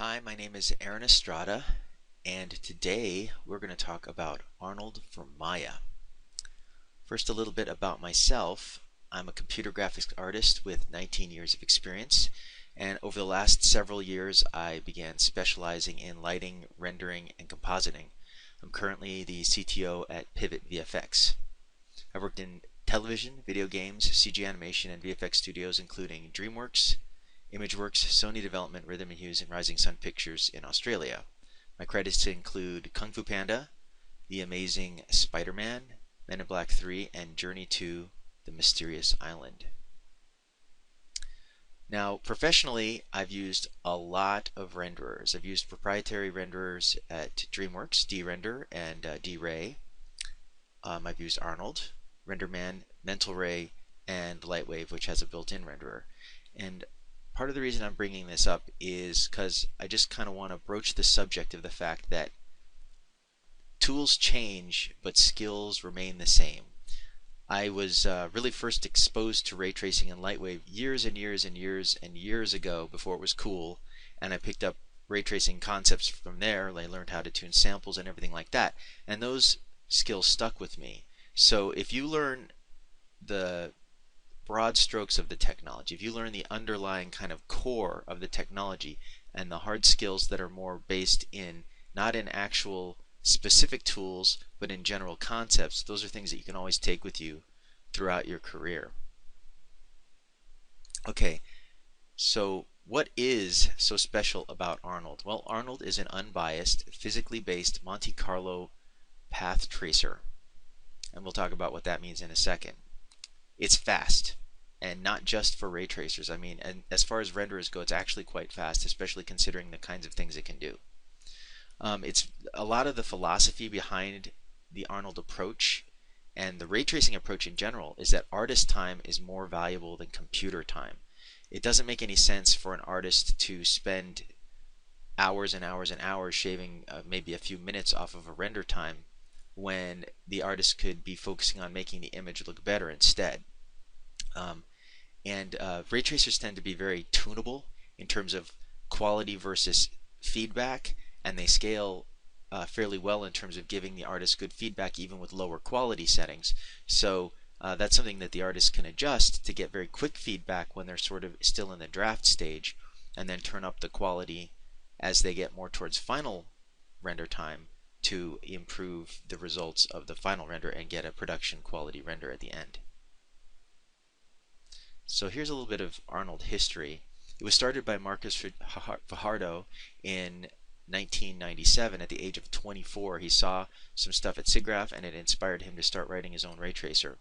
Hi, my name is Aaron Estrada, and today we're going to talk about Arnold for Maya. First, a little bit about myself. I'm a computer graphics artist with 19 years of experience, and over the last several years I began specializing in lighting, rendering, and compositing. I'm currently the CTO at Pivot VFX. I've worked in television, video games, CG animation, and VFX studios including DreamWorks, ImageWorks, Sony Development, Rhythm and Hues, and Rising Sun Pictures in Australia. My credits include Kung Fu Panda, The Amazing Spider-Man, Men in Black 3, and Journey to the Mysterious Island. Now, professionally, I've used a lot of renderers. I've used proprietary renderers at DreamWorks, D-Render and D-Ray. I've used Arnold, RenderMan, Mental Ray, and Lightwave, which has a built-in renderer. And part of the reason I'm bringing this up is because I just kind of want to broach the subject of the fact that tools change, but skills remain the same. I was really first exposed to ray tracing and Lightwave years and years and years and years ago before it was cool, and I picked up ray tracing concepts from there. I learned how to tune samples and everything like that, and those skills stuck with me. So if you learn the broad strokes of the technology, if you learn the underlying kind of core of the technology and the hard skills that are more based in not in actual specific tools but in general concepts, those are things that you can always take with you throughout your career. Okay, so what is so special about Arnold? Well, Arnold is an unbiased, physically based Monte Carlo path tracer, and we'll talk about what that means in a second. It's fast, and not just for ray tracers. I mean, and as far as renderers go, it's actually quite fast, especially considering the kinds of things it can do. It's a lot of the philosophy behind the Arnold approach and the ray tracing approach in general is that artist time is more valuable than computer time. It doesn't make any sense for an artist to spend hours and hours and hours shaving maybe a few minutes off of a render time when the artist could be focusing on making the image look better instead. Ray tracers tend to be very tunable in terms of quality versus feedback, and they scale fairly well in terms of giving the artist good feedback even with lower quality settings. So that's something that the artist can adjust to get very quick feedback when they're sort of still in the draft stage, and then turn up the quality as they get more towards final render time to improve the results of the final render and get a production quality render at the end. So here's a little bit of Arnold history. It was started by Marcus Fajardo in 1997. At the age of 24, he saw some stuff at SIGGRAPH and it inspired him to start writing his own ray tracer.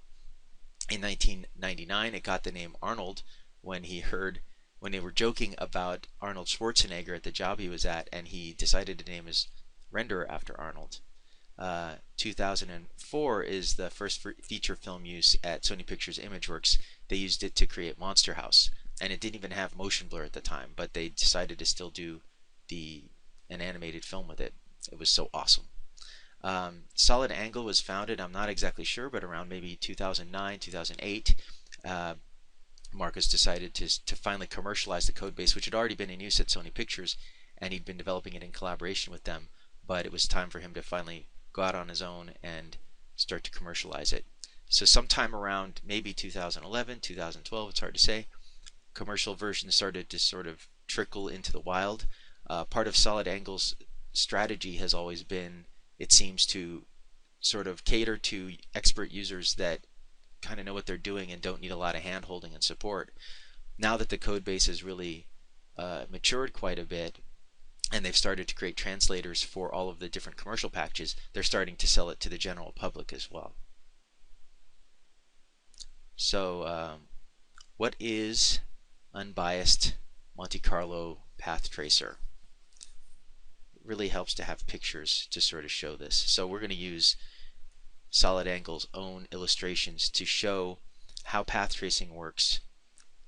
In 1999, it got the name Arnold when they were joking about Arnold Schwarzenegger at the job he was at, and he decided to name his renderer after Arnold. 2004 is the first feature film use at Sony Pictures ImageWorks. They used it to create Monster House, and it didn't even have motion blur at the time, but they decided to still do an animated film with it. It was so awesome. Solid Angle was founded, I'm not exactly sure, but around maybe 2009, 2008. Marcus decided to finally commercialize the code base, which had already been in use at Sony Pictures, and he'd been developing it in collaboration with them, but it was time for him to finally go out on his own and start to commercialize it. So sometime around maybe 2011, 2012, it's hard to say, commercial versions started to sort of trickle into the wild. Part of Solid Angle's strategy has always been, it seems, to sort of cater to expert users that kind of know what they're doing and don't need a lot of hand-holding and support. Now that the code base has really matured quite a bit, and they've started to create translators for all of the different commercial packages, they're starting to sell it to the general public as well. So what is unbiased Monte Carlo path tracer? It really helps to have pictures to sort of show this. So we're going to use Solid Angle's own illustrations to show how path tracing works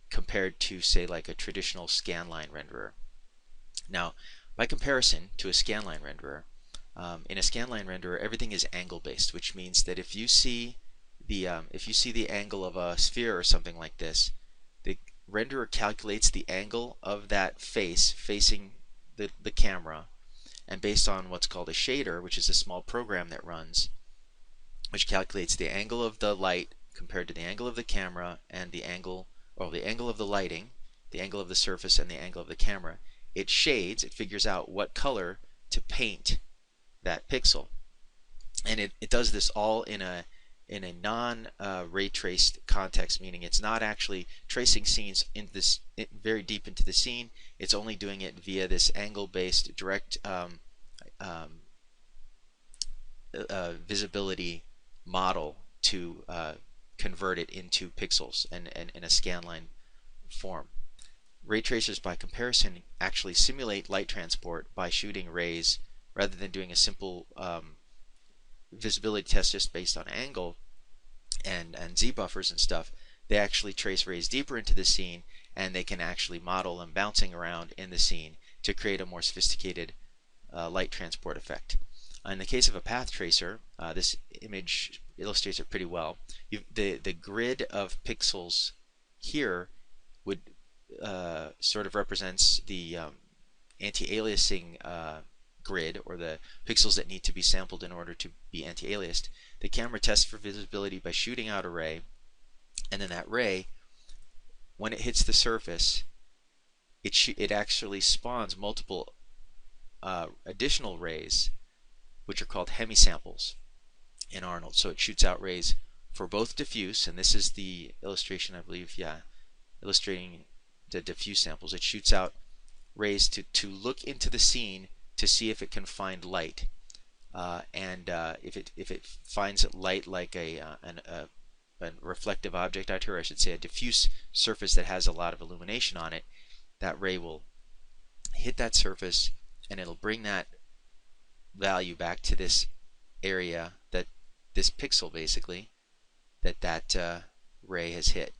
compared to, say, like a traditional scanline renderer. Now, by comparison to a scanline renderer, in a scanline renderer, everything is angle based, which means that if you see the angle of a sphere or something like this, the renderer calculates the angle of that face facing the camera, and based on what's called a shader, which is a small program that runs, which calculates the angle of the light compared to the angle of the camera and the angle, or the angle of the lighting, the angle of the surface, and the angle of the camera. It shades, it figures out what color to paint that pixel. And it does this all in a non ray traced context, meaning it's not actually tracing scenes into this very deep into the scene. It's only doing it via this angle based direct visibility model to convert it into pixels and in a scanline form. Ray tracers, by comparison, actually simulate light transport by shooting rays rather than doing a simple visibility test just based on angle and Z buffers and stuff. They actually trace rays deeper into the scene, and they can actually model them bouncing around in the scene to create a more sophisticated light transport effect. In the case of a path tracer, this image illustrates it pretty well. The grid of pixels here would sort of represents the anti-aliasing grid, or the pixels that need to be sampled in order to be anti-aliased. The camera tests for visibility by shooting out a ray, and then that ray, when it hits the surface, it actually spawns multiple additional rays, which are called hemisamples in Arnold. So it shoots out rays for both diffuse, and this is the illustration, I believe, yeah, illustrating the diffuse samples. It shoots out rays to look into the scene to see if it can find light, and if it finds light like a reflective object out here, I should say a diffuse surface that has a lot of illumination on it, that ray will hit that surface and it'll bring that value back to this area, that this pixel basically that ray has hit,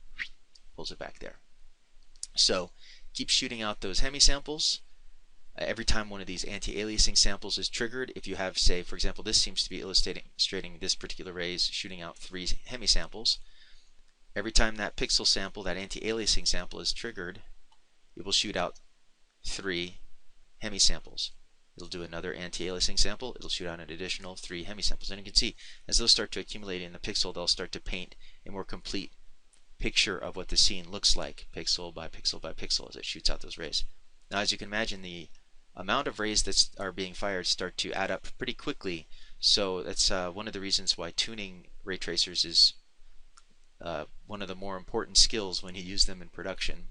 pulls it back there. So keep shooting out those hemisamples. Every time one of these anti-aliasing samples is triggered, if you have, say, for example, this seems to be illustrating this particular ray is shooting out 3 hemisamples. Every time that pixel sample, that anti-aliasing sample is triggered, it will shoot out 3 hemisamples. It'll do another anti-aliasing sample, it'll shoot out an additional 3 hemisamples. And you can see, as those start to accumulate in the pixel, they'll start to paint a more complete picture of what the scene looks like, pixel by pixel by pixel, as it shoots out those rays. Now, as you can imagine, the amount of rays that are being fired start to add up pretty quickly, so that's one of the reasons why tuning ray tracers is one of the more important skills when you use them in production.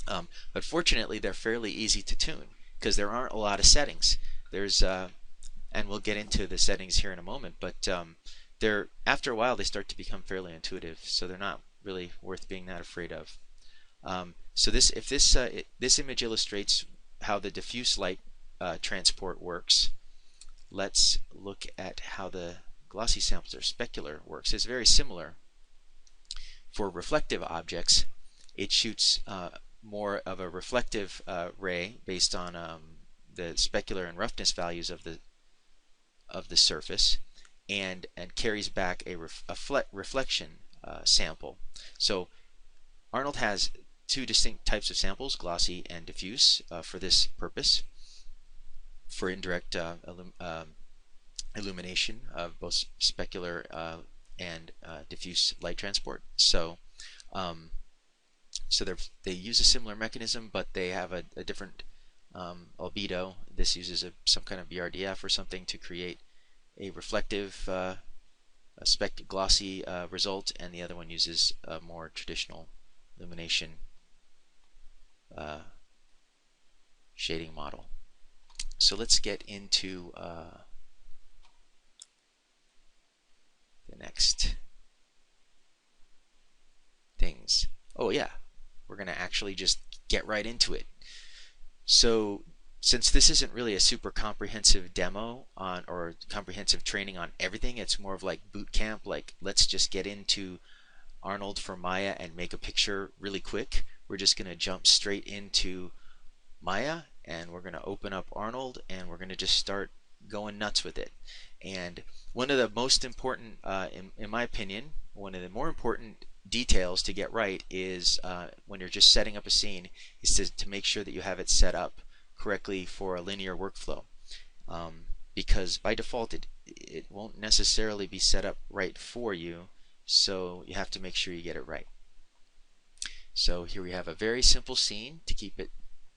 But fortunately, they're fairly easy to tune because there aren't a lot of settings. There's and we'll get into the settings here in a moment, but they're, after a while, they start to become fairly intuitive, so they're not really worth being that afraid of. So this image illustrates how the diffuse light transport works. Let's look at how the glossy samples or specular works. It's very similar. For reflective objects, it shoots more of a reflective ray based on the specular and roughness values of the surface, and carries back a reflection sample. So Arnold has 2 distinct types of samples, glossy and diffuse, for this purpose, for indirect illumination of both specular and diffuse light transport. So they use a similar mechanism, but they have a different albedo. This uses some kind of BRDF or something to create a reflective glossy result, and the other one uses a more traditional illumination shading model. So let's get into the next things. Oh yeah, we're going to actually just get right into it. So since this isn't really a super comprehensive demo on, or comprehensive training on everything, it's more of like boot camp, like let's just get into Arnold for Maya and make a picture really quick. We're just going to jump straight into Maya, and we're going to open up Arnold, and we're going to just start going nuts with it. And one of the most important, in my opinion, one of the more important details to get right is when you're just setting up a scene, is to make sure that you have it set up correctly for a linear workflow, because by default it won't necessarily be set up right for you, so you have to make sure you get it right. So here we have a very simple scene to keep it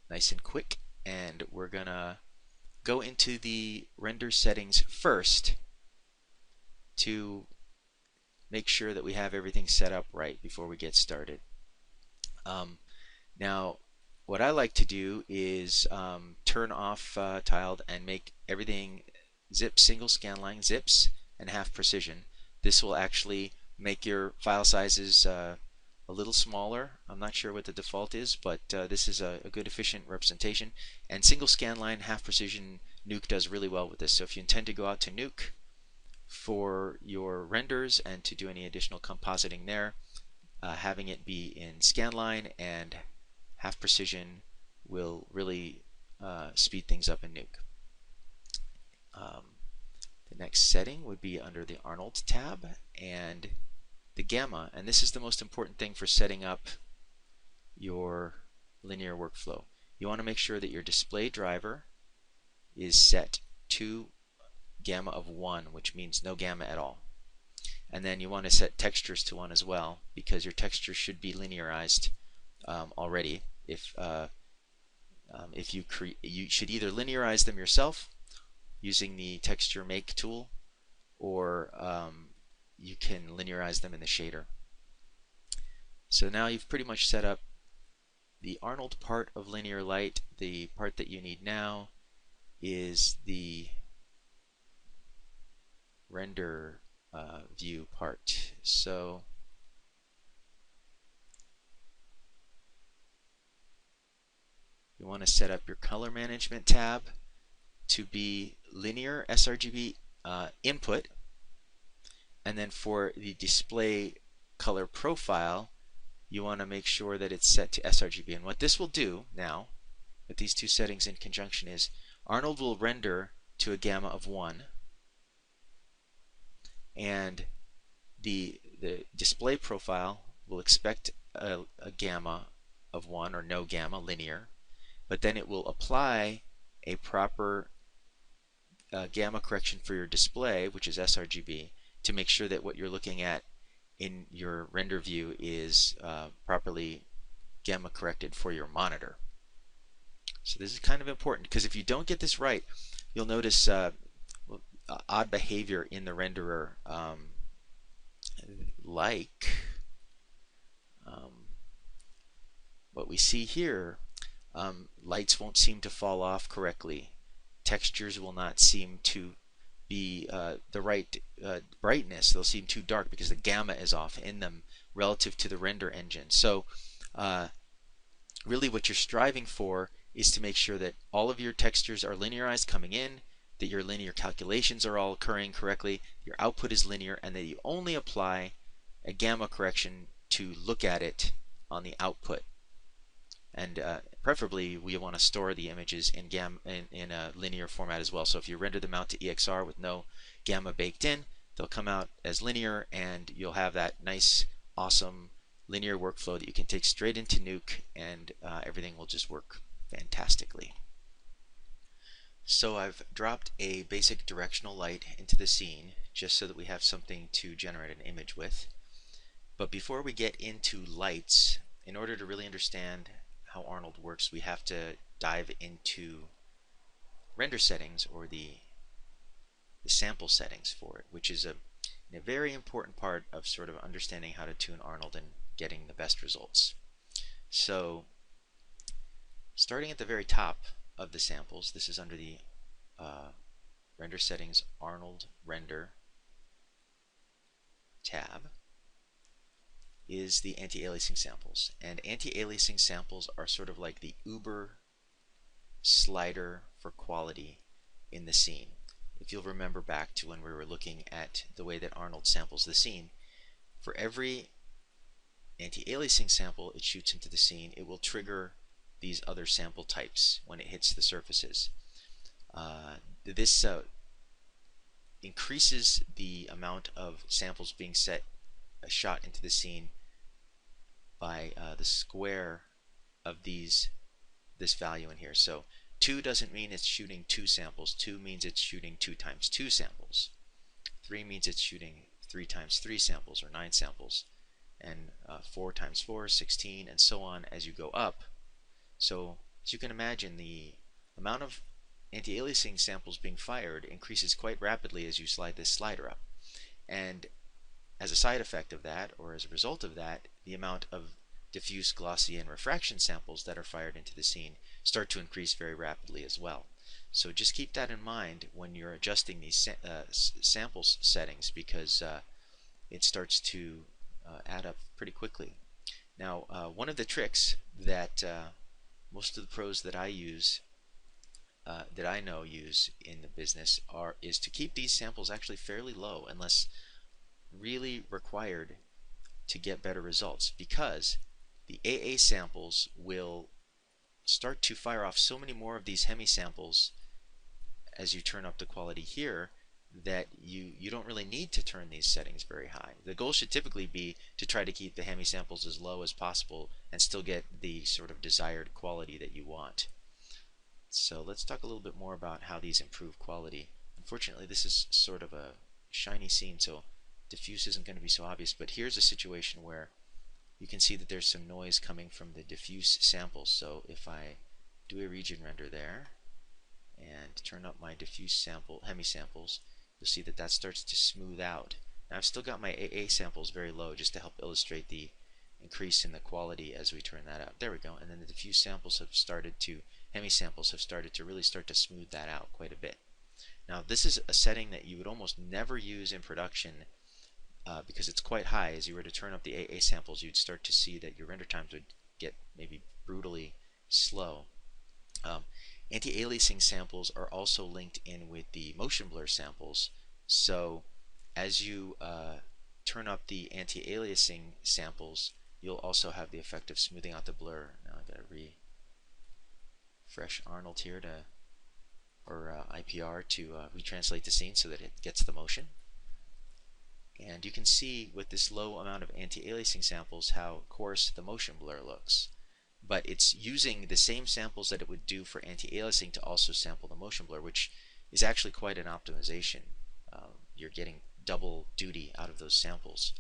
nice and quick, and we're gonna go into the render settings first to make sure that we have everything set up right before we get started. Now, what I like to do is turn off tiled and make everything zip, single scanline zips, and half precision. This will actually make your file sizes a little smaller. I'm not sure what the default is, but this is a good efficient representation. And single scanline, half precision, Nuke does really well with this. So if you intend to go out to Nuke for your renders and to do any additional compositing there, having it be in scanline and half precision will really speed things up in Nuke. The next setting would be under the Arnold tab and the gamma, and this is the most important thing for setting up your linear workflow. You want to make sure that your display driver is set to gamma of 1, which means no gamma at all. And then you want to set textures to 1 as well, because your textures should be linearized already. If you should either linearize them yourself using the texture make tool, or you can linearize them in the shader. So now you've pretty much set up the Arnold part of linear light. The part that you need now is the render view part. So you want to set up your color management tab to be linear sRGB input, and then for the display color profile you want to make sure that it's set to sRGB. And what this will do now with these two settings in conjunction is Arnold will render to a gamma of 1, and the display profile will expect a gamma of 1 or no gamma, linear, but then it will apply a proper gamma correction for your display, which is sRGB, to make sure that what you're looking at in your render view is properly gamma corrected for your monitor. So this is kind of important, because if you don't get this right, you'll notice odd behavior in the renderer, like what we see here. Lights won't seem to fall off correctly. Textures will not seem to be the right brightness. They'll seem too dark because the gamma is off in them relative to the render engine. So really what you're striving for is to make sure that all of your textures are linearized coming in, that your linear calculations are all occurring correctly, your output is linear, and that you only apply a gamma correction to look at it on the output. And preferably we want to store the images in a linear format as well. So if you render them out to EXR with no gamma baked in, they'll come out as linear, and you'll have that nice, awesome linear workflow that you can take straight into Nuke, and everything will just work fantastically. So I've dropped a basic directional light into the scene just so that we have something to generate an image with. But before we get into lights, in order to really understand how Arnold works, we have to dive into render settings, or the sample settings for it, which is a very important part of sort of understanding how to tune Arnold and getting the best results. So starting at the very top of the samples, this is under the render settings Arnold render tab, is the anti-aliasing samples. And anti-aliasing samples are sort of like the Uber slider for quality in the scene. If you'll remember back to when we were looking at the way that Arnold samples the scene, for every anti-aliasing sample it shoots into the scene, it will trigger these other sample types when it hits the surfaces. This increases the amount of samples being shot into the scene by the square of this value in here. So 2 doesn't mean it's shooting 2 samples. 2 means it's shooting 2 times 2 samples. 3 means it's shooting 3 times 3 samples, or 9 samples. And 4 times 4 is 16, and so on as you go up. So as you can imagine, the amount of anti-aliasing samples being fired increases quite rapidly as you slide this slider up. And as a side effect of that, or as a result of that, the amount of diffuse, glossy, and refraction samples that are fired into the scene start to increase very rapidly as well. So just keep that in mind when you're adjusting these samples settings, because it starts to add up pretty quickly. Now, one of the tricks that most of the pros that I know use in the business is to keep these samples actually fairly low unless really required to get better results, because the AA samples will start to fire off so many more of these hemi samples as you turn up the quality here that you don't really need to turn these settings very high. The goal should typically be to try to keep the hemi samples as low as possible and still get the sort of desired quality that you want. So let's talk a little bit more about how these improve quality. Unfortunately, this is sort of a shiny scene, so diffuse isn't going to be so obvious, but here's a situation where you can see that there's some noise coming from the diffuse samples. So if I do a region render there and turn up my diffuse hemi samples, you'll see that that starts to smooth out. Now I've still got my AA samples very low just to help illustrate the increase in the quality as we turn that up. There we go. And then the diffuse samples have started to, hemi samples have started to really start to smooth that out quite a bit. Now this is a setting that you would almost never use in production because it's quite high. As you were to turn up the AA samples, you'd start to see that your render times would get maybe brutally slow. Anti-aliasing samples are also linked in with the motion blur samples. So as you turn up the anti-aliasing samples, you'll also have the effect of smoothing out the blur. Now I've got to refresh Arnold here or IPR to retranslate the scene so that it gets the motion. And you can see with this low amount of anti-aliasing samples how coarse the motion blur looks. But it's using the same samples that it would do for anti-aliasing to also sample the motion blur, which is actually quite an optimization. You're getting double duty out of those samples.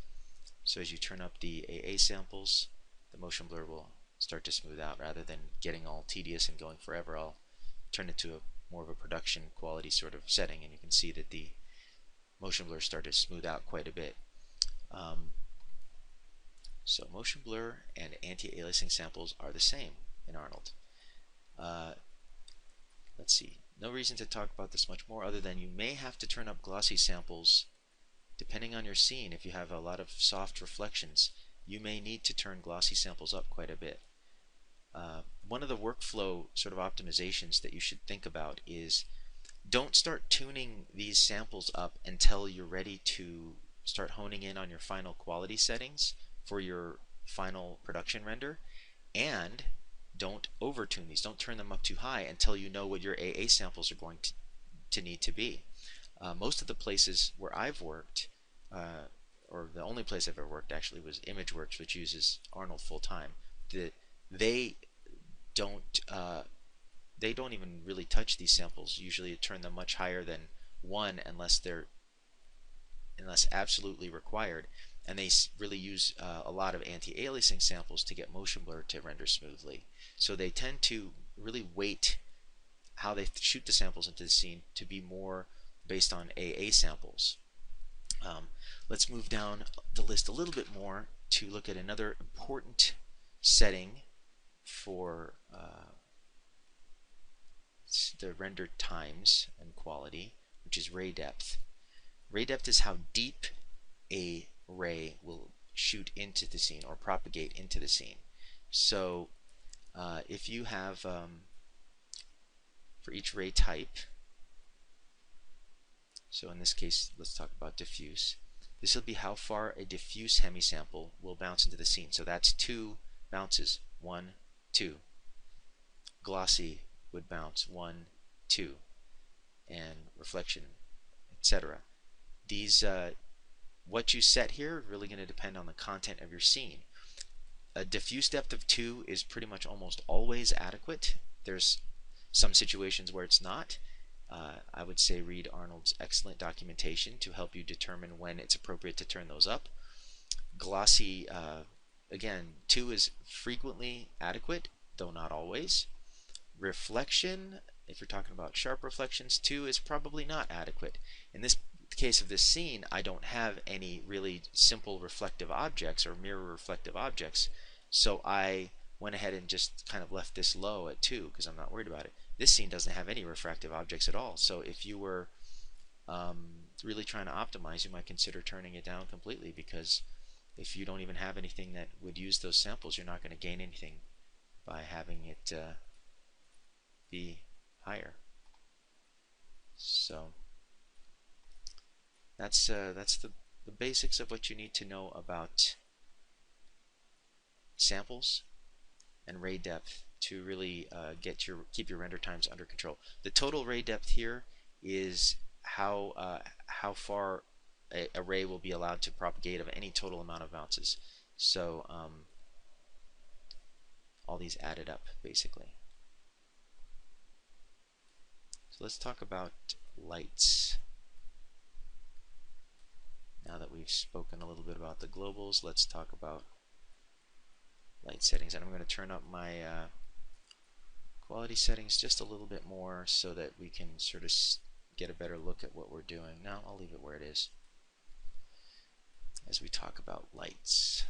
So as you turn up the AA samples, the motion blur will start to smooth out. Rather than getting all tedious and going forever, I'll turn it to more of a production quality sort of setting, and you can see that the motion blur started to smooth out quite a bit. So motion blur and anti-aliasing samples are the same in Arnold. Let's see. No reason to talk about this much more other than you may have to turn up glossy samples depending on your scene. If you have a lot of soft reflections, you may need to turn glossy samples up quite a bit. One of the workflow sort of optimizations that you should think about is don't start tuning these samples up until you're ready to start honing in on your final quality settings for your final production render, and don't overtune these. Don't turn them up too high until you know what your AA samples are going to need to be. Most of the places where I've worked, or the only place I've ever worked actually, was ImageWorks, which uses Arnold full time. They don't even really touch these samples. Usually turn them much higher than 1 unless absolutely required, and they really use a lot of anti-aliasing samples to get motion blur to render smoothly. So they tend to really weight how they shoot the samples into the scene to be more based on AA samples. Let's move down the list a little bit more to look at another important setting for the render times and quality, which is ray depth. Ray depth is how deep a ray will shoot into the scene or propagate into the scene. So if you have for each ray type, so in this case let's talk about diffuse, this will be how far a diffuse hemisample will bounce into the scene. So that's 2 bounces, 1, 2. Glossy would bounce 1, 2, and reflection, etc. These what you set here is really going to depend on the content of your scene. A diffuse depth of 2 is pretty much almost always adequate. There's Some situations where it's not, I would say read Arnold's excellent documentation to help you determine when it's appropriate to turn those up. Glossy, again, 2 is frequently adequate, though not always. Reflection, if you're talking about sharp reflections, 2 is probably not adequate. In this case of this scene, I don't have any really simple reflective objects or mirror reflective objects, so I went ahead and just kind of left this low at 2 because I'm not worried about it. This scene doesn't have any refractive objects at all, so if you were really trying to optimize, you might consider turning it down completely, because if you don't even have anything that would use those samples, you're not going to gain anything by having it be higher. So that's the basics of what you need to know about samples and ray depth to really keep your render times under control. The total ray depth here is how far a ray will be allowed to propagate of any total amount of bounces. So all these added up basically. So let's talk about lights. Now that we've spoken a little bit about the globals, let's talk about light settings. And I'm going to turn up my quality settings just a little bit more so that we can sort of get a better look at what we're doing. Now I'll leave it where it is as we talk about lights.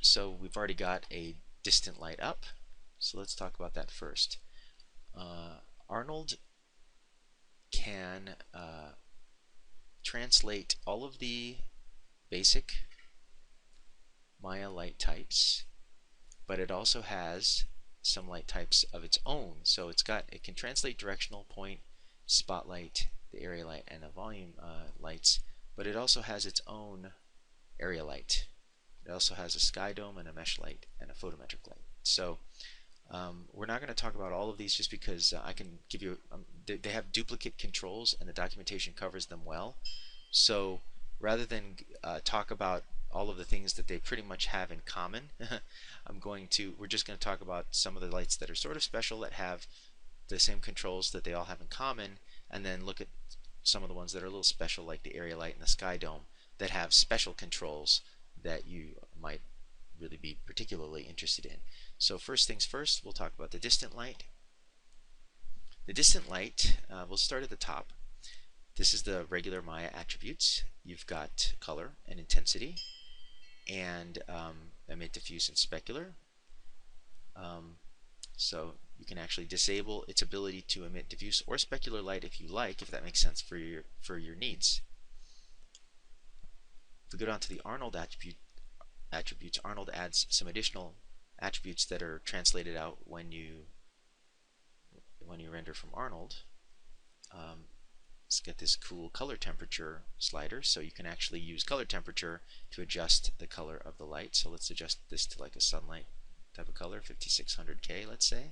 So we've already got a distant light up, so let's talk about that first. Arnold can translate all of the basic Maya light types, but it also has some light types of its own. So it can translate directional, point, spotlight, the area light, and the volume lights, but it also has its own area light. It also has a sky dome and a mesh light and a photometric light. So we're not going to talk about all of these just because I can give you, they have duplicate controls and the documentation covers them well. So rather than talk about all of the things that they pretty much have in common, we're just going to talk about some of the lights that are sort of special that have the same controls that they all have in common, and then look at some of the ones that are a little special, like the area light and the sky dome, that have special controls that you might really be particularly interested in. So first things first, we'll talk about the distant light. The distant light, we'll start at the top. This is the regular Maya attributes. You've got color and intensity, and emit, diffuse, and specular. So you can actually disable its ability to emit diffuse or specular light if you like, if that makes sense for your needs. If we go down to the Arnold attributes, Arnold adds some additional attributes that are translated out when you render from Arnold. Let's get this cool color temperature slider, so you can actually use color temperature to adjust the color of the light. So let's adjust this to like a sunlight type of color, 5600K, let's say.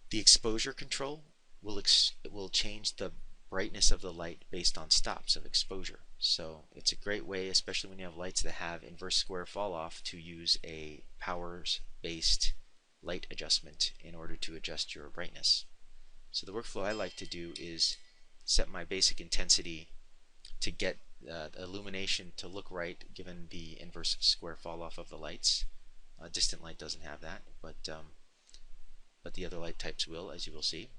The exposure control will change the brightness of the light based on stops of exposure. So it's a great way, especially when you have lights that have inverse square fall off, to use a powers-based light adjustment in order to adjust your brightness. So the workflow I like to do is set my basic intensity to get the illumination to look right given the inverse square fall off of the lights. Distant light doesn't have that, but the other light types will, as you will see.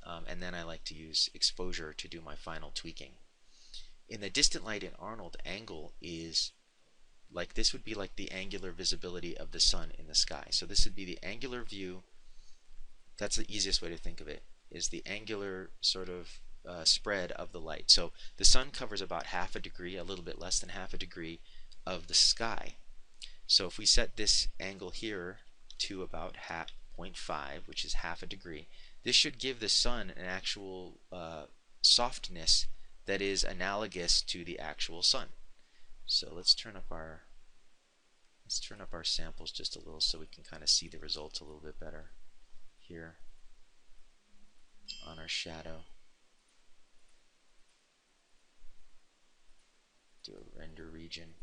And then I like to use exposure to do my final tweaking. In the distant light in Arnold, angle is like, this would be like the angular visibility of the sun in the sky. So this would be the angular view. That's the easiest way to think of it, is the angular sort of spread of the light. So the sun covers about half a degree, a little bit less than half a degree of the sky. So if we set this angle here to about 0.5, which is half a degree, this should give the sun an actual softness that is analogous to the actual sun. So let's turn up our samples just a little so we can kind of see the results a little bit better here on our shadow. Do a render region.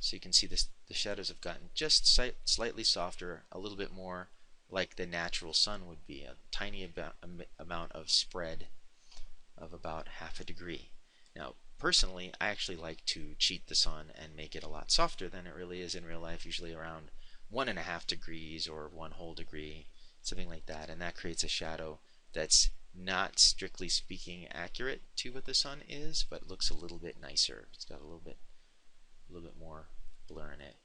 So you can see this, the shadows have gotten just slightly softer, a little bit more like the natural sun would be, a tiny amount of spread of about half a degree. Now, personally, I actually like to cheat the sun and make it a lot softer than it really is in real life, usually around 1.5 degrees or 1 whole degree, something like that, and that creates a shadow that's not strictly speaking accurate to what the sun is, but looks a little bit nicer. It's got a little bit more blur in it.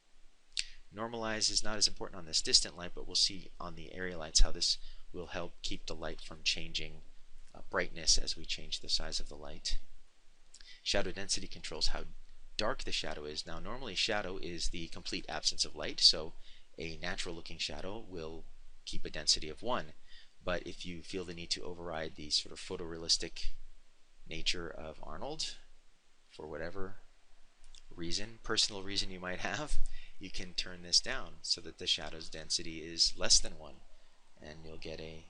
Normalize is not as important on this distant light, but we'll see on the area lights how this will help keep the light from changing brightness as we change the size of the light. Shadow density controls how dark the shadow is. Now normally shadow is the complete absence of light, so a natural looking shadow will keep a density of 1. But if you feel the need to override the sort of photorealistic nature of Arnold, for whatever reason, personal reason you might have, you can turn this down so that the shadow's density is less than 1, and you'll get a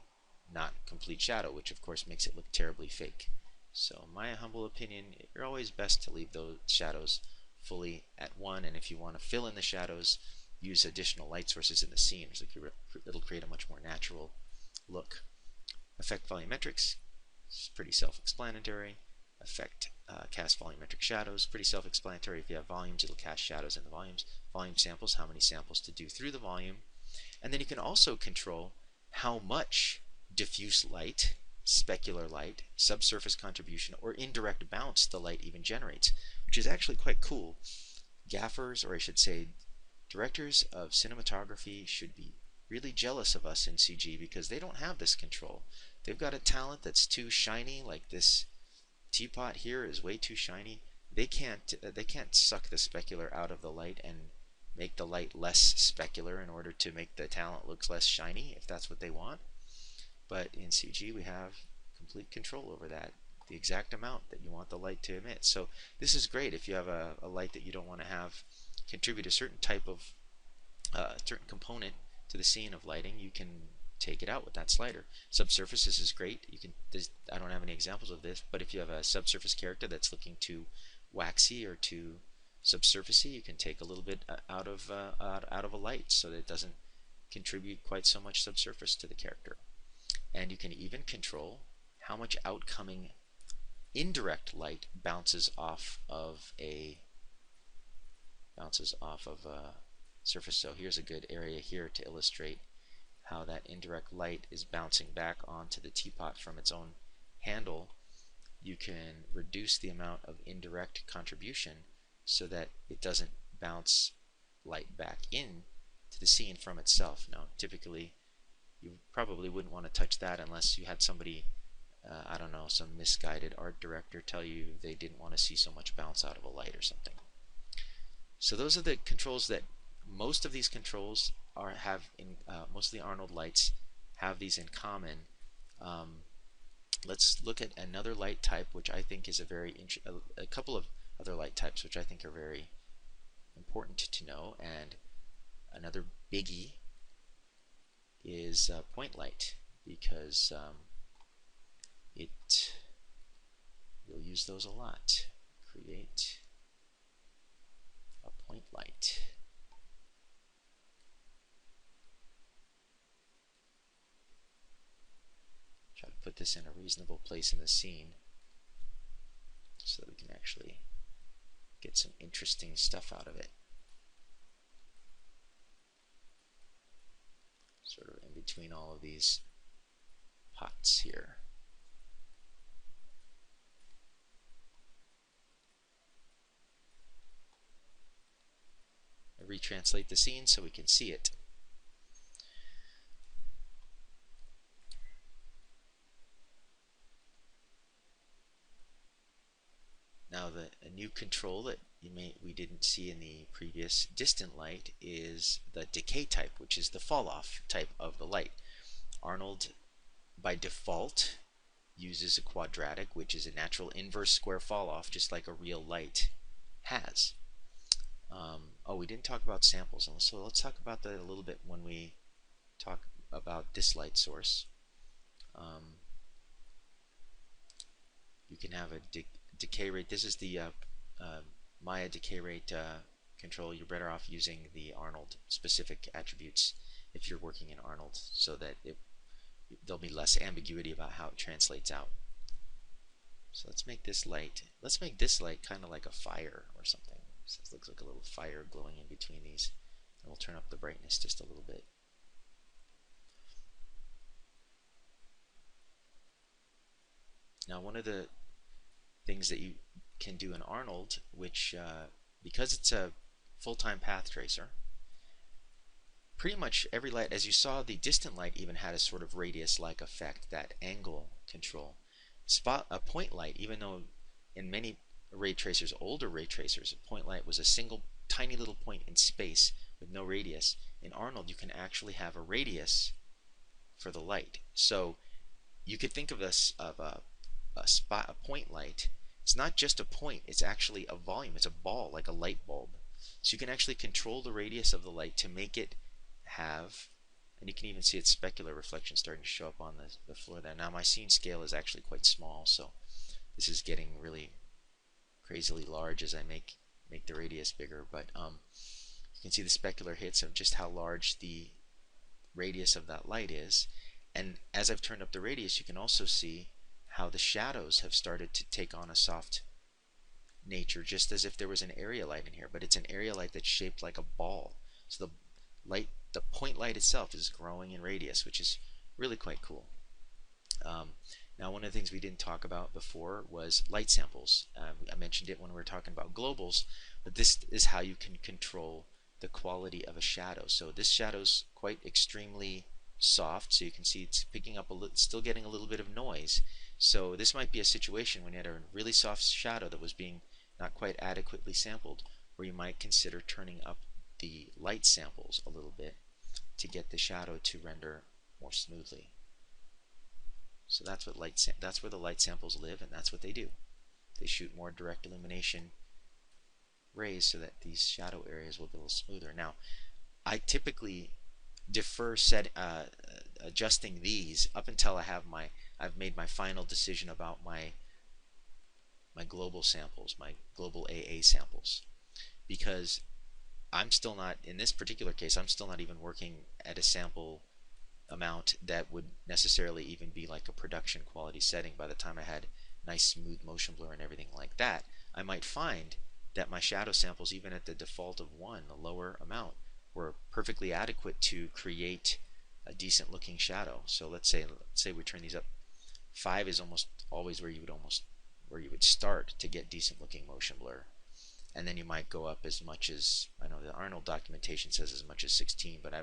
not complete shadow, which of course makes it look terribly fake. So my humble opinion, you're always best to leave those shadows fully at 1, and if you want to fill in the shadows, use additional light sources in the scene. So it'll create a much more natural look. Affect volumetrics is pretty self-explanatory. Affect cast volumetric shadows, pretty self-explanatory. If you have volumes, it'll cast shadows in the volumes. Volume samples, how many samples to do through the volume. And then you can also control how much diffuse light, specular light, subsurface contribution, or indirect bounce the light even generates, which is actually quite cool. Gaffers, or I should say directors of cinematography, should be really jealous of us in CG because they don't have this control. They've got a talent that's too shiny, like this teapot here is way too shiny. They can't suck the specular out of the light and make the light less specular in order to make the talent look less shiny, if that's what they want. But in CG we have complete control over that, the exact amount that you want the light to emit. So this is great if you have a light that you don't want to have contribute a certain type of certain component to the scene of lighting. You can take it out with that slider. Subsurfaces is great. You can. I don't have any examples of this, but if you have a subsurface character that's looking too waxy or too subsurfacey, you can take a little bit out of a light so that it doesn't contribute quite so much subsurface to the character. And you can even control how much outcoming indirect light bounces off of a surface. So here's a good area here to illustrate how that indirect light is bouncing back onto the teapot from its own handle. You can reduce the amount of indirect contribution so that it doesn't bounce light back in to the scene from itself. Now typically you probably wouldn't want to touch that unless you had somebody, I don't know, some misguided art director tell you they didn't want to see so much bounce out of a light or something. So those are the controls that most of these controls most of the Arnold lights have these in common. Let's look at another light type, which I think is a couple of other light types which I think are very important to know. And another biggie is point light, because you'll use those a lot. Create a point light. Try to put this in a reasonable place in the scene so that we can actually get some interesting stuff out of it. Sort of in between all of these pots here. I retranslate the scene so we can see it. Now a new control that we didn't see in the previous distant light is the decay type, which is the fall off type of the light. Arnold by default uses a quadratic, which is a natural inverse square fall off, just like a real light has. Oh, we didn't talk about samples, so let's talk about that a little bit when we talk about this light source. You can have a decay rate. This is the Maya decay rate control, you're better off using the Arnold specific attributes if you're working in Arnold, so that there'll be less ambiguity about how it translates out. So let's make this light. Let's make this light kind of like a fire or something. So it looks like a little fire glowing in between these. And we'll turn up the brightness just a little bit. Now, one of the things that you can do in Arnold, which because it's a full-time path tracer, pretty much every light, as you saw, the distant light even had a sort of radius-like effect, that angle control. A point light, even though in many ray tracers, older ray tracers, a point light was a single tiny little point in space with no radius. In Arnold, you can actually have a radius for the light. So you could think of this of a point light. It's not just a point, it's actually a volume. It's a ball, like a light bulb. So you can actually control the radius of the light to make it have, and you can even see its specular reflection starting to show up on the floor there. Now my scene scale is actually quite small, so this is getting really crazily large as I make the radius bigger, but you can see the specular hits of just how large the radius of that light is. And as I've turned up the radius, you can also see how the shadows have started to take on a soft nature, just as if there was an area light in here, but it's an area light that's shaped like a ball. So the point light itself is growing in radius, which is really quite cool. Now, one of the things we didn't talk about before was light samples. I mentioned it when we were talking about globals, but this is how you can control the quality of a shadow. So this shadow's quite extremely soft, so you can see it's picking up still getting a little bit of noise. So this might be a situation when you had a really soft shadow that was being not quite adequately sampled, where you might consider turning up the light samples a little bit to get the shadow to render more smoothly. So that's where the light samples live, and that's what they do. They shoot more direct illumination rays so that these shadow areas will be a little smoother. Now, I typically defer adjusting these up until I've made my final decision about my global samples, my global AA samples, because I'm still not, in this particular case, I'm still not even working at a sample amount that would necessarily even be like a production quality setting. By the time I had nice smooth motion blur and everything like that, I might find that my shadow samples, even at the default of 1, the lower amount, were perfectly adequate to create a decent looking shadow. So let's say we turn these up. 5 is almost always where you would start to get decent looking motion blur. And then you might go up as much as, I know the Arnold documentation says as much as 16, but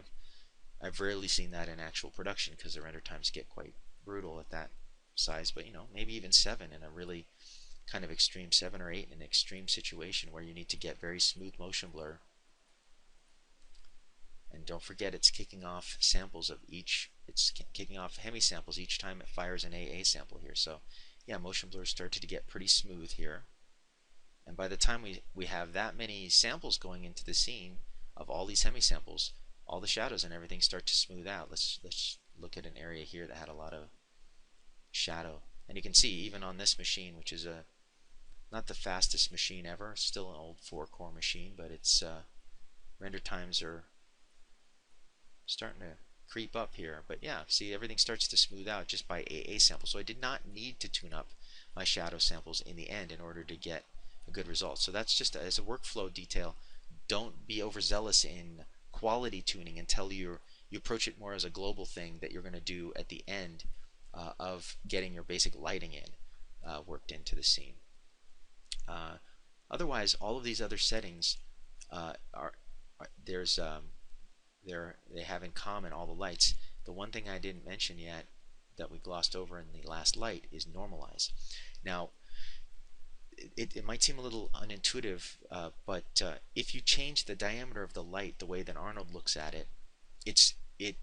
I've rarely seen that in actual production because the render times get quite brutal at that size. But maybe even 7 in a really kind of extreme, 7 or 8 in an extreme situation where you need to get very smooth motion blur. And don't forget, it's kicking off samples of each, it's kicking off hemi samples each time it fires an AA sample here. So yeah, motion blur started to get pretty smooth here. And by the time we have that many samples going into the scene of all these hemi samples, all the shadows and everything start to smooth out. Let's look at an area here that had a lot of shadow. And you can see even on this machine, which is not the fastest machine ever, still an old 4-core machine, but its render times are starting to creep up here. But yeah, see, everything starts to smooth out just by AA samples. So I did not need to tune up my shadow samples in the end in order to get a good result. So that's just as a workflow detail. Don't be overzealous in quality tuning until you approach it more as a global thing that you're going to do at the end of getting your basic lighting worked into the scene. Otherwise, all of these other settings they have in common, all the lights. The one thing I didn't mention yet that we glossed over in the last light is normalize. Now, it might seem a little unintuitive, but if you change the diameter of the light the way that Arnold looks at it, it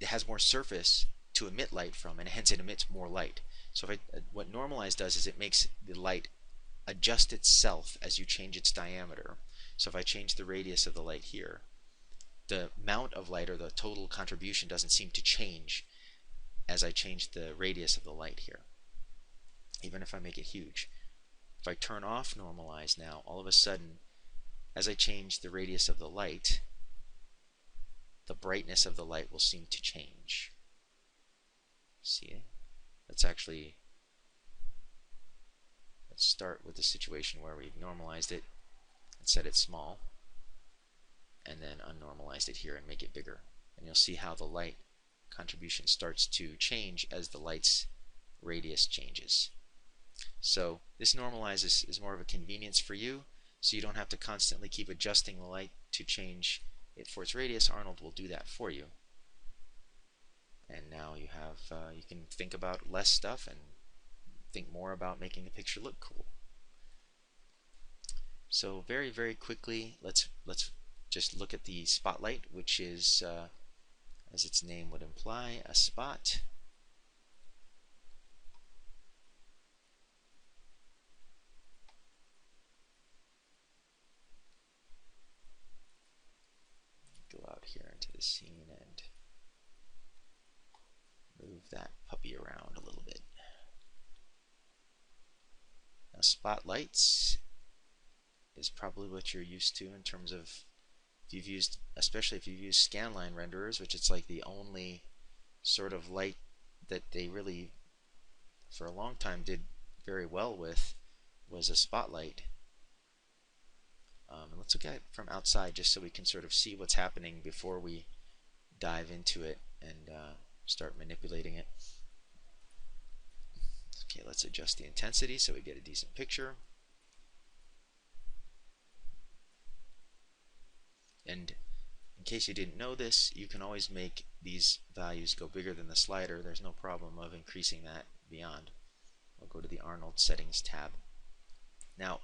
has more surface to emit light from, and hence it emits more light. So what normalize does is it makes the light adjust itself as you change its diameter. So if I change the radius of the light here, the amount of light or the total contribution doesn't seem to change as I change the radius of the light here, even if I make it huge. If I turn off normalize now, all of a sudden, as I change the radius of the light, the brightness of the light will seem to change. See? Let's start with the situation where we've normalized it and set it small, and then unnormalized it here and make it bigger. And you'll see how the light contribution starts to change as the light's radius changes. So this normalizes is more of a convenience for you, so you don't have to constantly keep adjusting the light to change it for its radius. Arnold will do that for you. And now you have you can think about less stuff and think more about making the picture look cool. So very, very quickly, let's just look at the spotlight, which is, as its name would imply, a spot. Go out here into the scene and move that puppy around a little bit. Now, spotlights is probably what you're used to in terms of if you've used, especially if you've used scanline renderers, which it's like the only sort of light that they really, for a long time, did very well with, was a spotlight. And let's look at it from outside just so we can sort of see what's happening before we dive into it and start manipulating it. Okay, let's adjust the intensity so we get a decent picture. And in case you didn't know this, you can always make these values go bigger than the slider. There's no problem of increasing that beyond. I'll go to the Arnold settings tab. Now,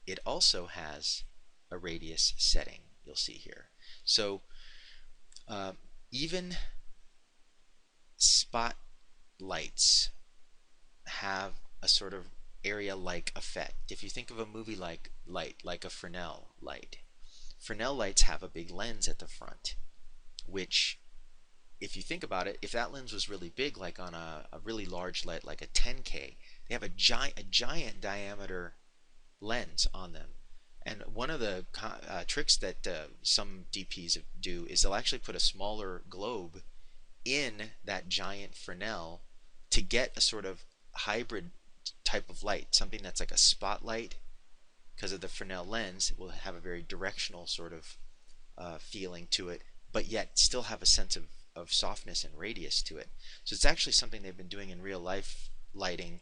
it also has a radius setting, you'll see here. So even spotlights have a sort of area-like effect. If you think of a movie-like light, like a Fresnel light, Fresnel lights have a big lens at the front, which, if you think about it, if that lens was really big, like on a really large light, like a 10K, they have a giant diameter lens on them. And one of the tricks that some DPs do is they'll actually put a smaller globe in that giant Fresnel to get a sort of hybrid type of light, something that's like a spotlight. Because of the Fresnel lens, it will have a very directional sort of feeling to it, but yet still have a sense of softness and radius to it. So it's actually something they've been doing in real life lighting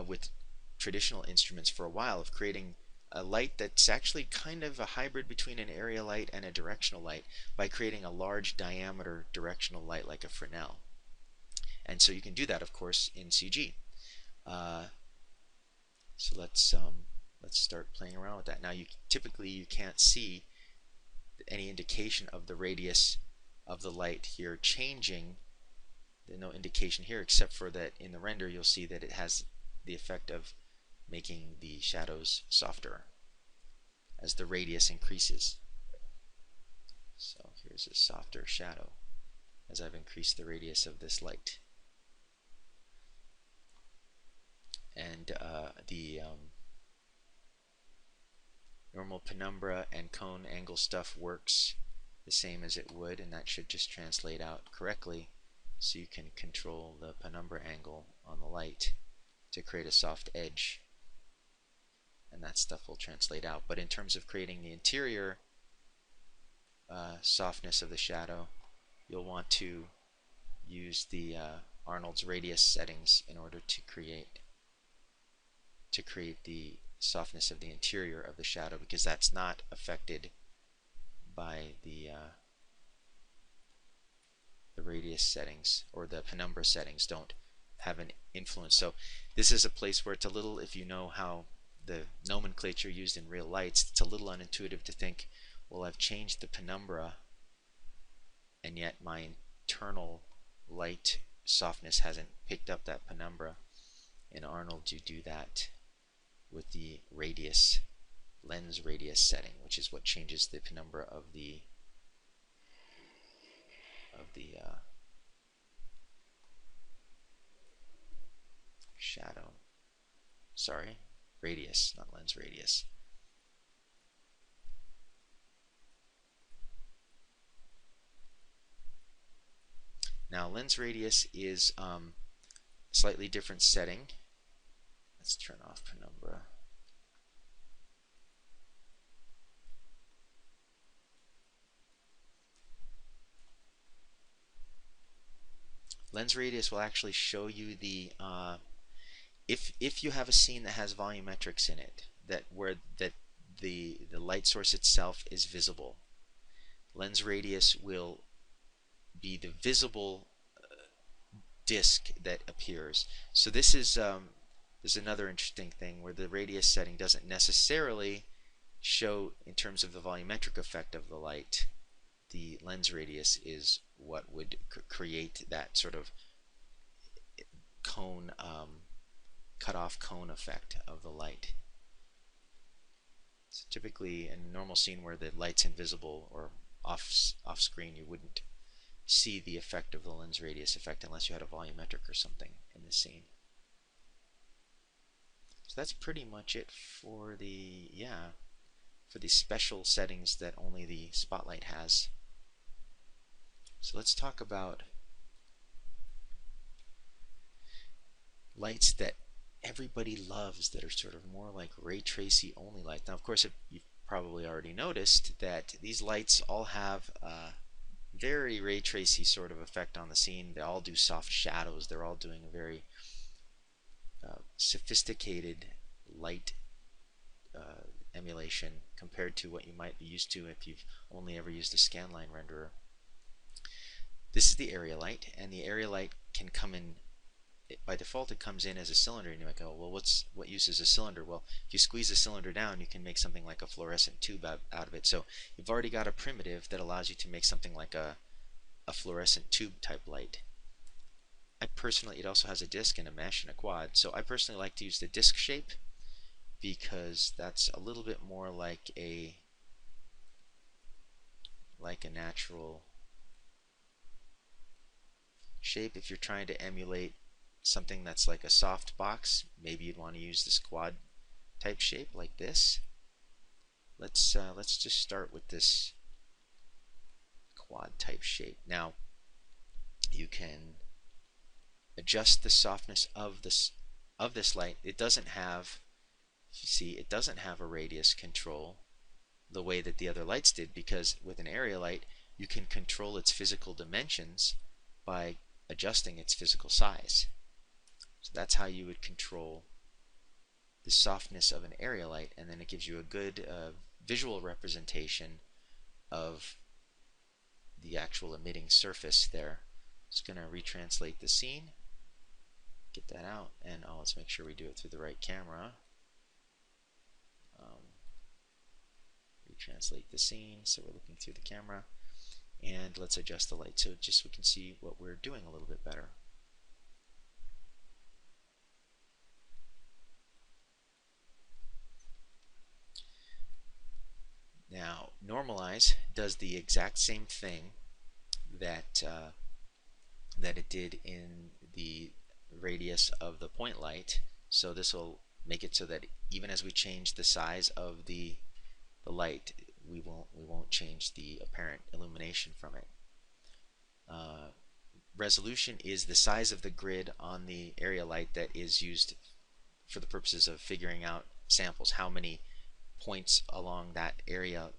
with traditional instruments for a while, of creating a light that's actually kind of a hybrid between an area light and a directional light by creating a large diameter directional light like a Fresnel. And so you can do that, of course, in CG. So let's start playing around with that. Now, typically you can't see any indication of the radius of the light here changing. There's no indication here, except for that in the render you'll see that it has the effect of making the shadows softer as the radius increases. So here's a softer shadow as I've increased the radius of this light. And the normal penumbra and cone angle stuff works the same as it would, and that should just translate out correctly, so you can control the penumbra angle on the light to create a soft edge, and that stuff will translate out. But in terms of creating the interior softness of the shadow, you'll want to use the Arnold's radius settings in order to create the softness of the interior of the shadow, because that's not affected by the radius settings, or the penumbra settings don't have an influence. So this is a place where it's a little, if you know how the nomenclature used in real lights, it's a little unintuitive to think, well, I've changed the penumbra and yet my internal light softness hasn't picked up that penumbra. In Arnold, you do that with the radius, lens radius setting, which is what changes the penumbra of the shadow. Sorry, radius, not lens radius. Now lens radius is slightly different setting. Let's turn off penumbra. Lens radius will actually show you the if you have a scene that has volumetrics in it, that where the light source itself is visible, lens radius will be the visible disk that appears. So this is there's another interesting thing where the radius setting doesn't necessarily show in terms of the volumetric effect of the light. The lens radius is what would create that sort of cone, cut-off cone effect of the light. So typically in a normal scene where the light's invisible or off screen, you wouldn't see the effect of the lens radius effect unless you had a volumetric or something in the scene. So that's pretty much it for the special settings that only the Spotlight has. So let's talk about lights that everybody loves that are sort of more like ray tracy only lights. Now of course you've probably already noticed that these lights all have a very ray tracy sort of effect on the scene. They all do soft shadows. They're all doing a very sophisticated light emulation compared to what you might be used to if you've only ever used a scanline renderer. This is the area light, and the area light can come in, by default it comes in as a cylinder, and you might go, well, what use is a cylinder? Well, if you squeeze the cylinder down, you can make something like a fluorescent tube out of it. So you've already got a primitive that allows you to make something like a fluorescent tube type light. It also has a disc and a mesh and a quad, so I personally like to use the disc shape because that's a little bit more like a natural shape. If you're trying to emulate something that's like a soft box, maybe you'd want to use this quad type shape like this. Let's just start with this quad type shape. Now you can adjust the softness of this light. It doesn't have, you see, it doesn't have a radius control the way that the other lights did, because with an area light you can control its physical dimensions by adjusting its physical size. So that's how you would control the softness of an area light, and then it gives you a good visual representation of the actual emitting surface there. Just going to retranslate the scene, get that out, and let's make sure we do it through the right camera. Retranslate the scene so we're looking through the camera, and let's adjust the light so just we can see what we're doing a little bit better. Now normalize does the exact same thing that that it did in the radius of the point light. So this will make it so that even as we change the size of the light, we won't change the apparent illumination from it. Resolution is the size of the grid on the area light that is used for the purposes of figuring out samples. How many points along that area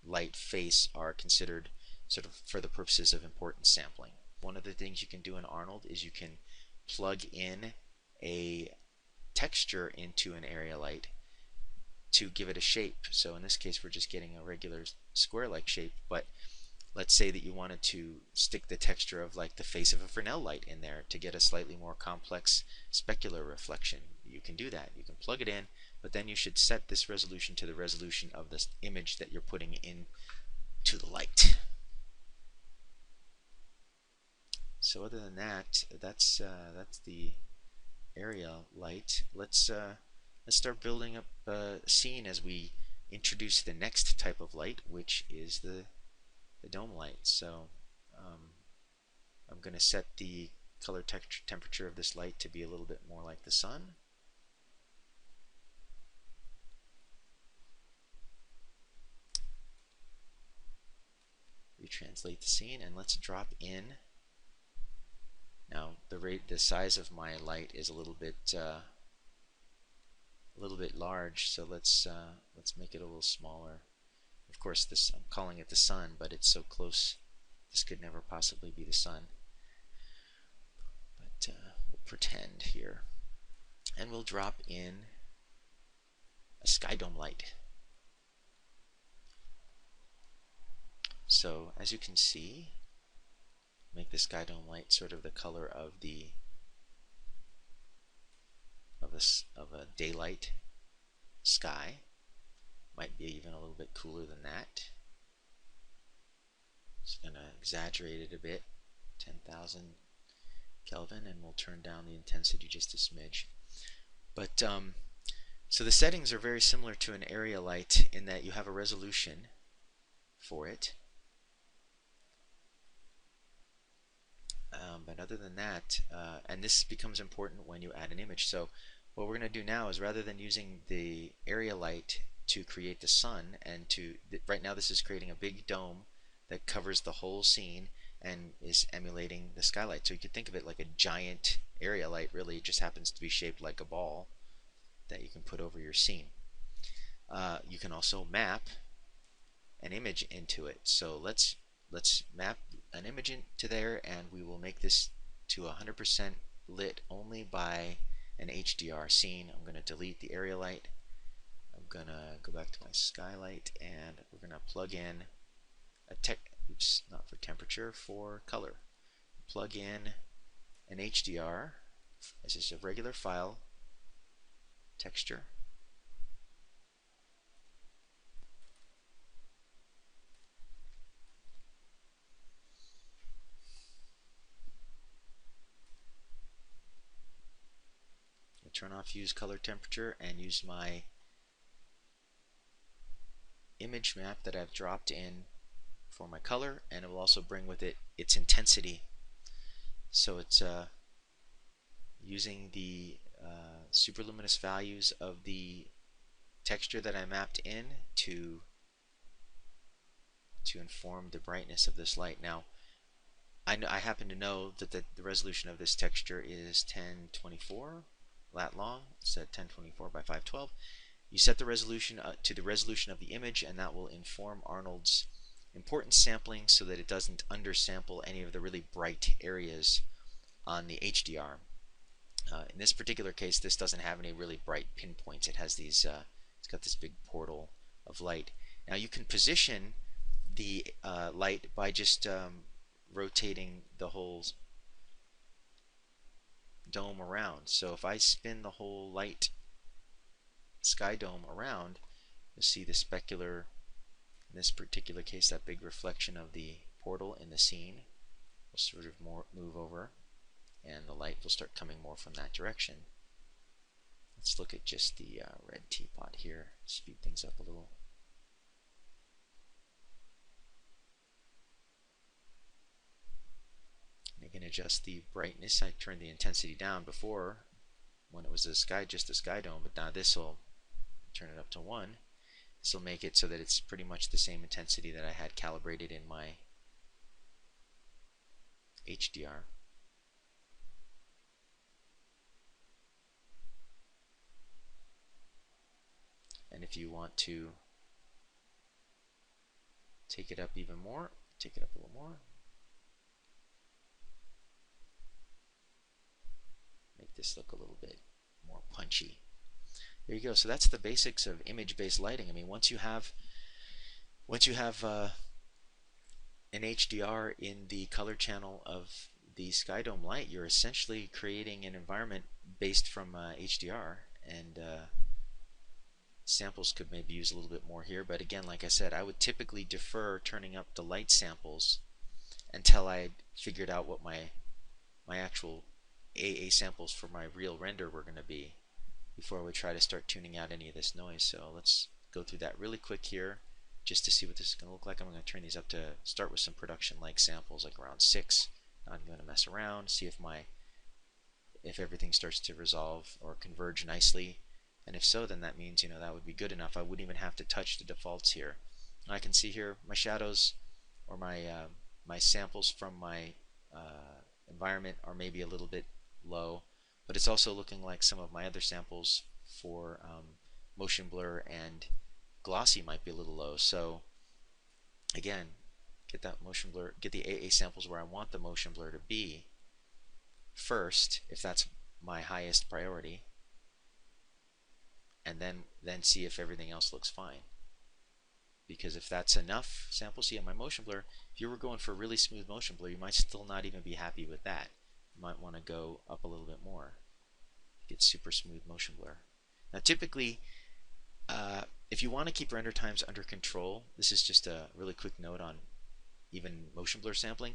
light face are considered sort of for the purposes of importance sampling. One of the things you can do in Arnold is you can plug in a texture into an area light to give it a shape. So in this case we're just getting a regular square-like shape, but let's say that you wanted to stick the texture of like the face of a Fresnel light in there to get a slightly more complex specular reflection. You can do that. You can plug it in, but then you should set this resolution to the resolution of this image that you're putting in to the light. So other than that, that's the area light. Let's start building up a scene as we introduce the next type of light, which is the dome light. So I'm going to set the color temperature of this light to be a little bit more like the sun. Retranslate the scene, and let's drop in Now the size of my light is a little bit large, so let's make it a little smaller. Of course, this I'm calling it the sun, but it's so close. This could never possibly be the sun. But we'll pretend here, and we'll drop in a sky dome light. So as you can see, make the sky dome light sort of the color of a daylight sky. Might be even a little bit cooler than that. Just gonna exaggerate it a bit, 10,000 Kelvin, and we'll turn down the intensity just a smidge. But so the settings are very similar to an area light in that you have a resolution for it. But other than that, and this becomes important when you add an image. So what we're going to do now is, rather than using the area light to create the sun, and right now this is creating a big dome that covers the whole scene and is emulating the skylight. So you could think of it like a giant area light. Really, it just happens to be shaped like a ball that you can put over your scene. You can also map an image into it. So let's map an image into there, and we will make this to 100% lit only by an HDR scene. I'm going to delete the area light. I'm going to go back to my skylight, and we're going to plug in oops, not for temperature, for color. Plug in an HDR. This is a regular file texture. Turn off use color temperature and use my image map that I've dropped in for my color, and it will also bring with it its intensity. So it's using the superluminous values of the texture that I mapped in to inform the brightness of this light. Now I happen to know that the resolution of this texture is 1024 lat long. It's at 1024 by 512. You set the resolution to the resolution of the image, and that will inform Arnold's importance sampling so that it doesn't undersample any of the really bright areas on the HDR. In this particular case, this doesn't have any really bright pinpoints. It has these, it's got this big portal of light. Now you can position the light by just rotating the whole dome around. So if I spin the whole light sky dome around, you'll see the specular, in this particular case, that big reflection of the portal in the scene will sort of move over, and the light will start coming more from that direction. Let's look at just the red teapot here, speed things up a little. I can adjust the brightness. I turned the intensity down before when it was just a sky dome, but now this will turn it up to 1. This will make it so that it's pretty much the same intensity that I had calibrated in my HDR. And if you want to take it up even more, take it up a little more. Make this look a little bit more punchy. There you go. So that's the basics of image-based lighting. I mean, once you have an HDR in the color channel of the sky dome light, you're essentially creating an environment based from HDR, and samples could maybe use a little bit more here. But again, like I said, I would typically defer turning up the light samples until I figured out what my actual AA samples for my real render were going to be before we try to start tuning out any of this noise. So let's go through that really quick here just to see what this is going to look like. I'm going to turn these up to start with some production-like samples, like around 6. Now I'm going to mess around, see if everything starts to resolve or converge nicely. And if so, then that means, that would be good enough. I wouldn't even have to touch the defaults here. I can see here my shadows, or my samples from my environment are maybe a little bit low, but it's also looking like some of my other samples for motion blur and glossy might be a little low. So again, get that motion blur, get the AA samples where I want the motion blur to be first, if that's my highest priority, and then see if everything else looks fine. Because if that's enough samples, see, on my motion blur, if you were going for really smooth motion blur, you might still not even be happy with that. You might want to go up a little bit more, get super smooth motion blur. Now typically, if you want to keep render times under control, this is just a really quick note on even motion blur sampling,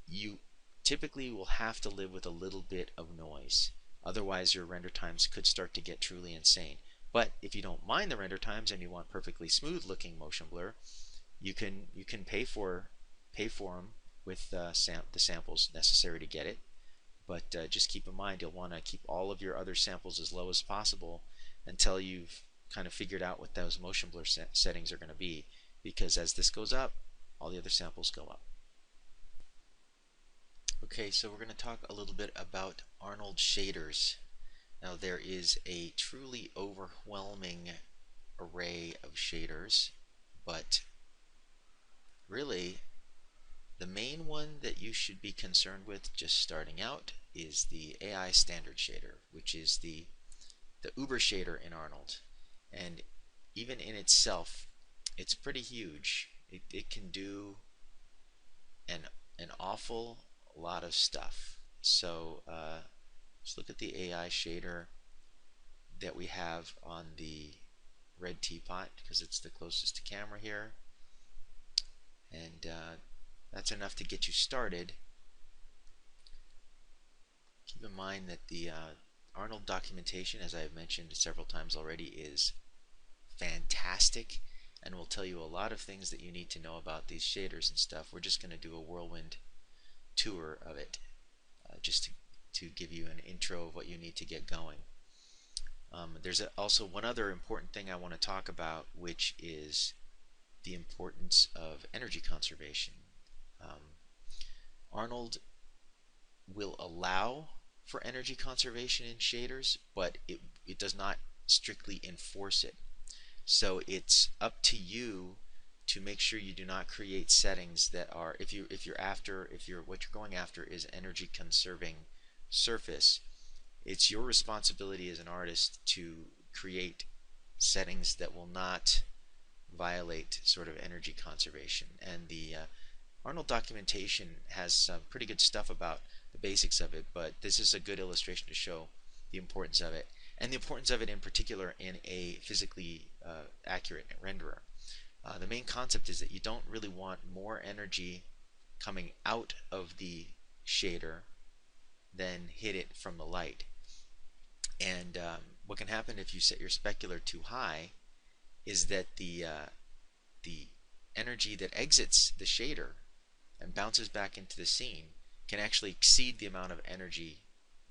you typically will have to live with a little bit of noise. Otherwise your render times could start to get truly insane. But if you don't mind the render times and you want perfectly smooth looking motion blur, you can pay for them with the samples necessary to get it. But just keep in mind, you'll want to keep all of your other samples as low as possible until you've kind of figured out what those motion blur settings are going to be, because as this goes up, all the other samples go up. Okay, so we're going to talk a little bit about Arnold shaders. Now there is a truly overwhelming array of shaders, but really the main one that you should be concerned with just starting out is the AI standard shader, which is the Uber shader in Arnold. And even in itself, it's pretty huge. It can do an awful lot of stuff. So let's look at the AI shader that we have on the red teapot, because it's the closest to camera here, and that's enough to get you started. Keep in mind that the Arnold documentation, as I've mentioned several times already, is fantastic and will tell you a lot of things that you need to know about these shaders and stuff. We're just going to do a whirlwind tour of it, just to give you an intro of what you need to get going. There's also one other important thing I want to talk about, which is the importance of energy conservation. Arnold will allow for energy conservation in shaders, but it does not strictly enforce it. So it's up to you to make sure you do not create settings that are, if what you're going after is energy conserving surface, it's your responsibility as an artist to create settings that will not violate sort of energy conservation. And the Arnold documentation has some pretty good stuff about the basics of it, but this is a good illustration to show the importance of it, and the importance of it in particular in a physically accurate renderer. The main concept is that you don't really want more energy coming out of the shader than hit it from the light. And what can happen if you set your specular too high is that the energy that exits the shader and bounces back into the scene can actually exceed the amount of energy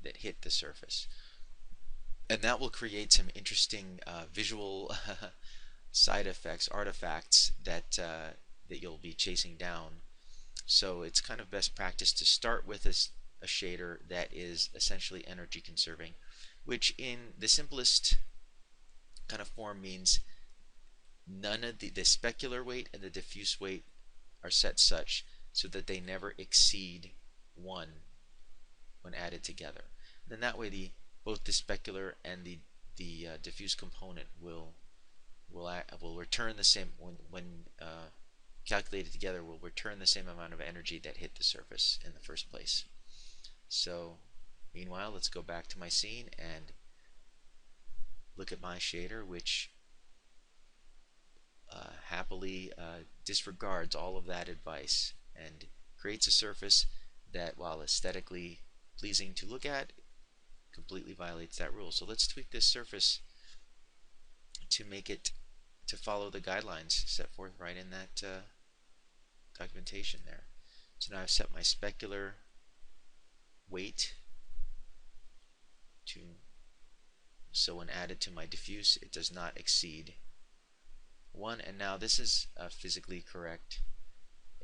that hit the surface. And that will create some interesting visual side effects, artifacts that you'll be chasing down. So it's kind of best practice to start with a shader that is essentially energy conserving, which in the simplest kind of form means none of the specular weight and the diffuse weight are set such so that they never exceed 1 when added together. And then that way both the specular and the diffuse component will return the same, when calculated together, will return the same amount of energy that hit the surface in the first place. So meanwhile, let's go back to my scene and look at my shader, which happily disregards all of that advice and creates a surface that, while aesthetically pleasing to look at, completely violates that rule. So let's tweak this surface to make it to follow the guidelines set forth right in that documentation there. So now I've set my specular weight to, so when added to my diffuse, it does not exceed 1. And now this is physically correct.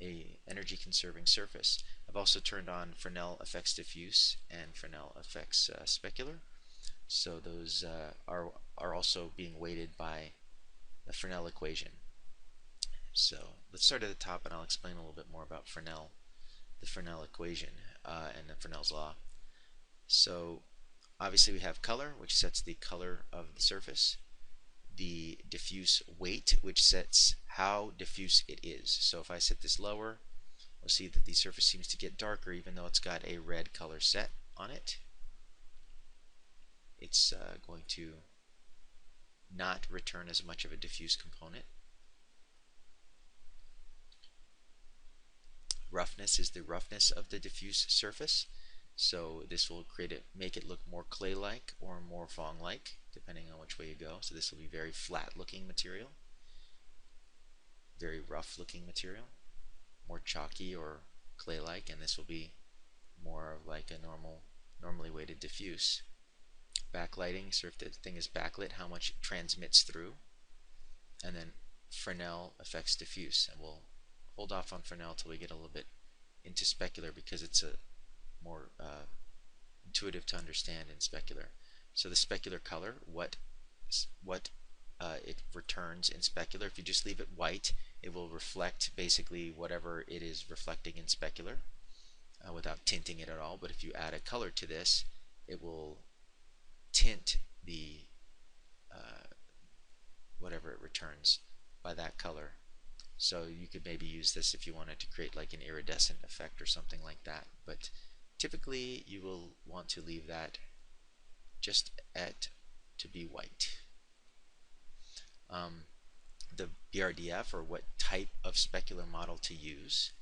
a energy conserving surface. I've also turned on Fresnel effects diffuse and Fresnel effects specular. So those are also being weighted by the Fresnel equation. So let's start at the top, and I'll explain a little bit more about Fresnel, the Fresnel equation, and the Fresnel's law. So obviously we have color, which sets the color of the surface. The diffuse weight, which sets how diffuse it is. So if I set this lower, we'll see that the surface seems to get darker even though it's got a red color set on it. It's going to not return as much of a diffuse component. Roughness is the roughness of the diffuse surface. So this will make it look more clay-like or more Phong-like, depending on which way you go. So this will be very flat-looking material, very rough-looking material, more chalky or clay-like, and this will be more of like a normally weighted diffuse. Backlighting, so if the thing is backlit, how much it transmits through. And then Fresnel affects diffuse, and we'll hold off on Fresnel till we get a little bit into specular because it's a more intuitive to understand in specular. So the specular color, what it returns in specular. If you just leave it white, it will reflect basically whatever it is reflecting in specular without tinting it at all. But if you add a color to this, it will tint the whatever it returns by that color. So you could maybe use this if you wanted to create like an iridescent effect or something like that. But typically you will want to leave that just to be white. The BRDF, or what type of specular model to use,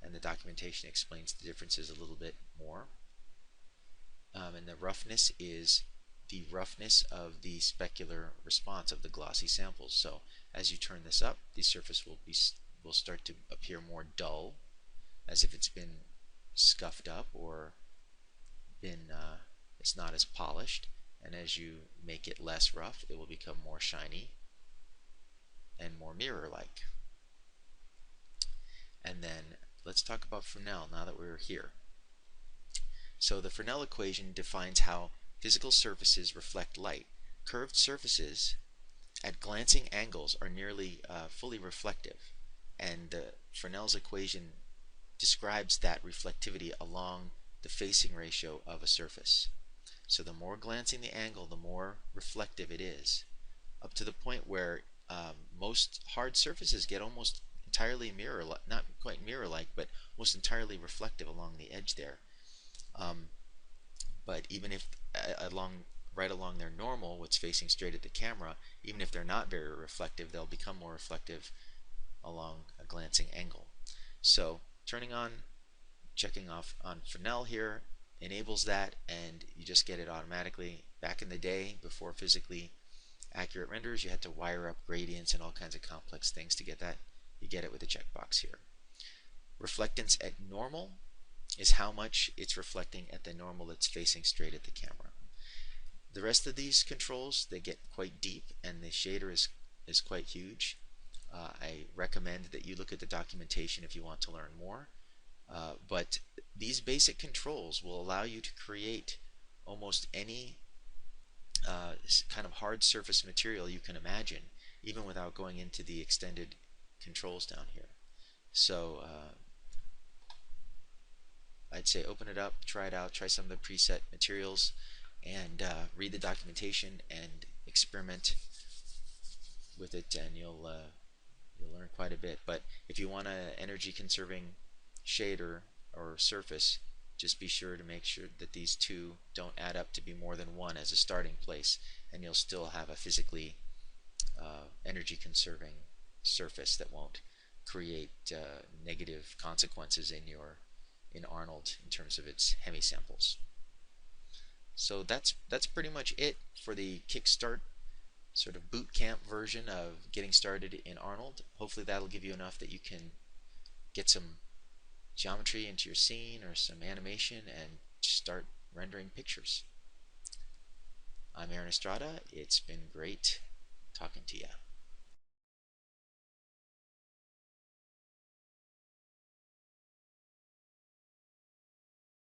and the documentation explains the differences a little bit more. And the roughness is the roughness of the specular response of the glossy samples. So as you turn this up, the surface will start to appear more dull, as if it's been scuffed up or it's not as polished. And as you make it less rough, it will become more shiny and more mirror-like. And then let's talk about Fresnel now that we're here. So the Fresnel equation defines how physical surfaces reflect light. Curved surfaces at glancing angles are nearly fully reflective, and Fresnel's equation describes that reflectivity along the facing ratio of a surface. So the more glancing the angle, the more reflective it is, up to the point where most hard surfaces get almost entirely mirror-like, not quite mirror-like, but almost entirely reflective along the edge there. But even if right along their normal, what's facing straight at the camera, even if they're not very reflective, they'll become more reflective along a glancing angle. So turning on, checking off on Fresnel here enables that, and you just get it automatically. Back in the day, before physically accurate renders, you had to wire up gradients and all kinds of complex things to get that. You get it with the checkbox here. Reflectance at normal is how much it's reflecting at the normal that's facing straight at the camera. The rest of these controls, they get quite deep, and the shader is quite huge. I recommend that you look at the documentation if you want to learn more. But these basic controls will allow you to create almost any kind of hard surface material you can imagine, even without going into the extended controls down here. So I'd say open it up, try it out, try some of the preset materials, and read the documentation and experiment with it, and you'll learn quite a bit. But if you want an energy conserving shader or surface, just be sure to make sure that these two don't add up to be more than one as a starting place, and you'll still have a physically energy conserving surface that won't create negative consequences in Arnold in terms of its hemi-samples. So that's pretty much it for the Kickstart sort of boot camp version of getting started in Arnold. Hopefully that'll give you enough that you can get some geometry into your scene or some animation and start rendering pictures. I'm Aaron Estrada. It's been great talking to you.